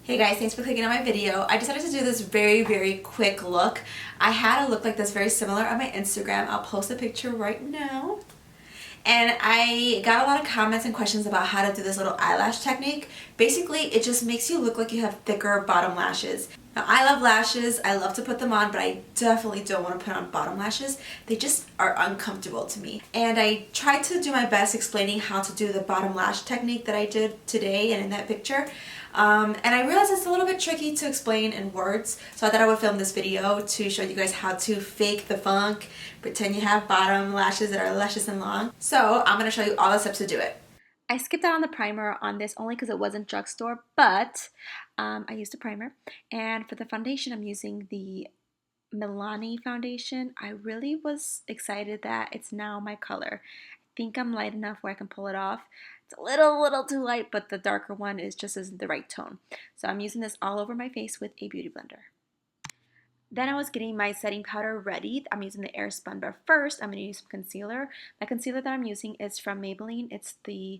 Hey guys, thanks for clicking on my video. I decided to do this very quick look. I had a look like this very similar on my Instagram. I'll post a picture right now. And I got a lot of comments and questions about how to do this little eyelash technique. Basically, it just makes you look like you have thicker bottom lashes. Now, I love lashes. I love to put them on, but I definitely don't want to put on bottom lashes. They just are uncomfortable to me. And I tried to do my best explaining how to do the bottom lash technique that I did today and in that picture. And I realized it's a little bit tricky to explain in words, so I thought I would film this video to show you guys how to fake the funk, pretend you have bottom lashes that are luscious and long. So I'm going to show you all the steps to do it. I skipped out on the primer on this only because it wasn't drugstore, but I used a primer. And for the foundation, I'm using the Milani foundation. I really was excited that it's now my color. I think I'm light enough where I can pull it off. It's a little too light, but the darker one is just isn't the right tone. So I'm using this all over my face with a beauty blender. Then I was getting my setting powder ready. I'm using the Airspun, but first I'm going to use some concealer. My concealer that I'm using is from Maybelline. It's the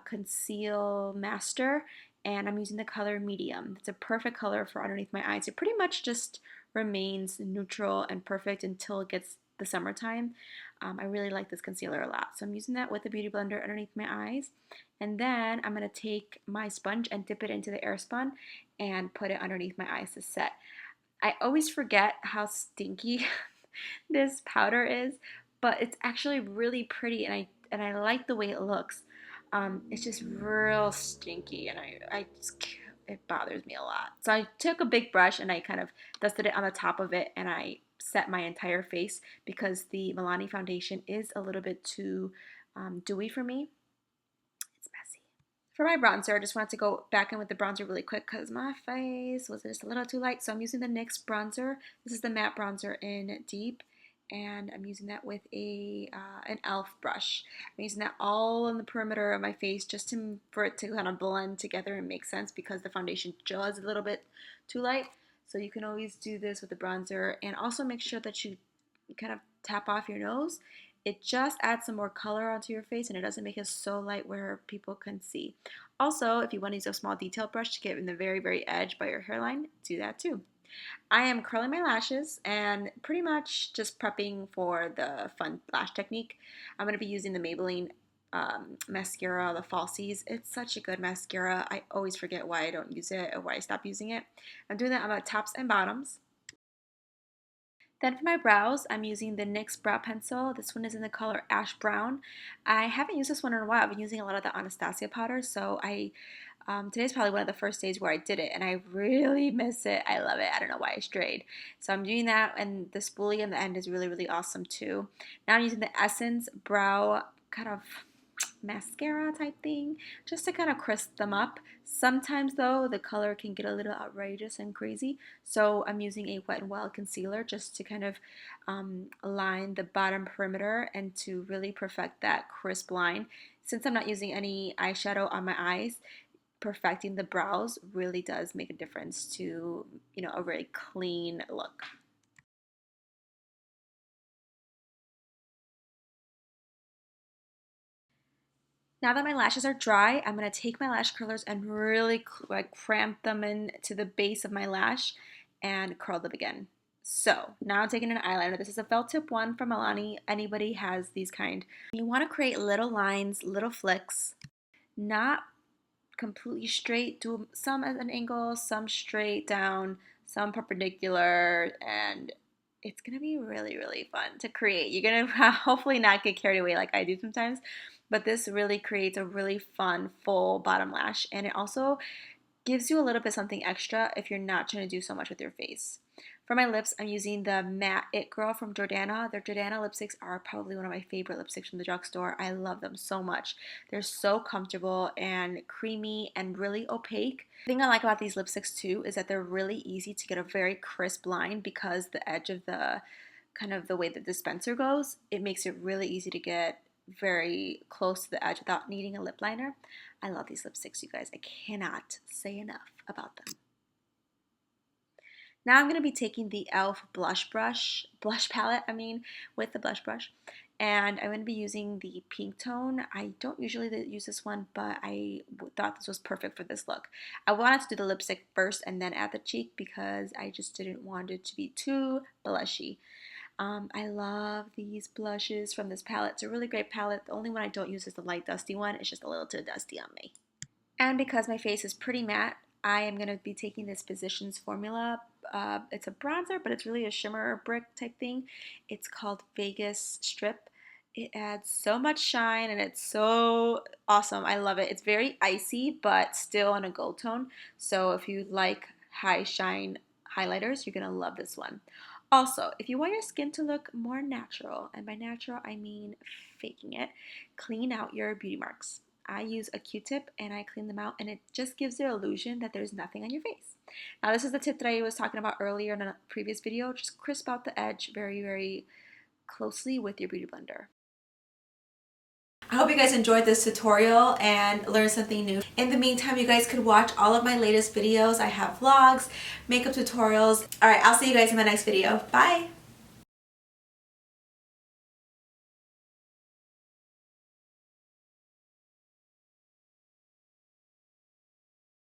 Conceal Master, and I'm using the color medium. It's a perfect color for underneath my eyes. It pretty much just remains neutral and perfect until it gets the summertime. I really like this concealer a lot. So I'm using that with the beauty blender underneath my eyes. And then I'm going to take my sponge and dip it into the Airspun and put it underneath my eyes to set. I always forget how stinky this powder is, but it's actually really pretty, and I like the way it looks. It's just real stinky, and I just, it bothers me a lot. So I took a big brush and I kind of dusted it on the top of it, and I set my entire face because the Milani foundation is a little bit too dewy for me. It's messy. For my bronzer, I just wanted to go back in with the bronzer really quick because my face was just a little too light. So I'm using the NYX Bronzer. This is the matte bronzer in Deep, and I'm using that with an e.l.f. brush. I'm using that all on the perimeter of my face just for it to kind of blend together and make sense because the foundation just a little bit too light. So you can always do this with the bronzer, and also make sure that you kind of tap off your nose. It just adds some more color onto your face, and it doesn't make it so light where people can see. Also, if you want to use a small detail brush to get in the very edge by your hairline, do that too. I am curling my lashes and pretty much just prepping for the fun lash technique. I'm going to be using the Maybelline mascara, the Falsies. It's such a good mascara. I always forget why I don't use it or why I stopped using it. I'm doing that on my tops and bottoms. Then for my brows, I'm using the NYX Brow Pencil. This one is in the color Ash Brown. I haven't used this one in a while. I've been using a lot of the Anastasia powder, so today's probably one of the first days where I did it, and I really miss it. I love it. I don't know why I strayed. So I'm doing that, and the spoolie in the end is really awesome too. Now I'm using the Essence Brow kind of mascara type thing just to kind of crisp them up. Sometimes though the color can get a little outrageous and crazy, so I'm using a Wet n Wild concealer just to kind of line the bottom perimeter and to really perfect that crisp line. Since I'm not using any eyeshadow on my eyes, perfecting the brows really does make a difference to, you know, a very clean look. Now that my lashes are dry, I'm going to take my lash curlers and really like cramp them into the base of my lash and curl them again. So now I'm taking an eyeliner. This is a felt tip one from Milani. Anybody has these kind. You want to create little lines, little flicks, not completely straight. Do some at an angle, some straight down, some perpendicular, and it's gonna be really fun to create. You're gonna hopefully not get carried away like I do sometimes, but this really creates a really fun full bottom lash, and it also gives you a little bit something extra if you're not trying to do so much with your face. For my lips, I'm using the Matte It Girl from Jordana. Their Jordana lipsticks are probably one of my favorite lipsticks from the drugstore. I love them so much. They're so comfortable and creamy and really opaque. The thing I like about these lipsticks too is that they're really easy to get a very crisp line because the edge of the kind of the way the dispenser goes, it makes it really easy to get very close to the edge without needing a lip liner. I love these lipsticks, you guys. I cannot say enough about them. Now I'm going to be taking the e.l.f. blush palette, with the blush brush, and I'm going to be using the pink tone. I don't usually use this one, but I thought this was perfect for this look. I wanted to do the lipstick first and then add the cheek because I just didn't want it to be too blushy. I love these blushes from this palette. It's a really great palette. The only one I don't use is the light dusty one. It's just a little too dusty on me. And because my face is pretty matte, I am going to be taking this Physicians Formula. It's a bronzer, but it's really a shimmer brick type thing. It's called Vegas Strip. It adds so much shine and it's so awesome. I love it. It's very icy, but still in a gold tone. So if you like high shine highlighters, you're going to love this one. Also, if you want your skin to look more natural, and by natural I mean faking it, clean out your beauty marks. I use a Q-tip and I clean them out, and it just gives the illusion that there's nothing on your face. Now this is the tip that I was talking about earlier in a previous video. Just crisp out the edge very, very closely with your beauty blender. I hope you guys enjoyed this tutorial and learned something new. In the meantime, you guys could watch all of my latest videos. I have vlogs, makeup tutorials. Alright, I'll see you guys in my next video. Bye!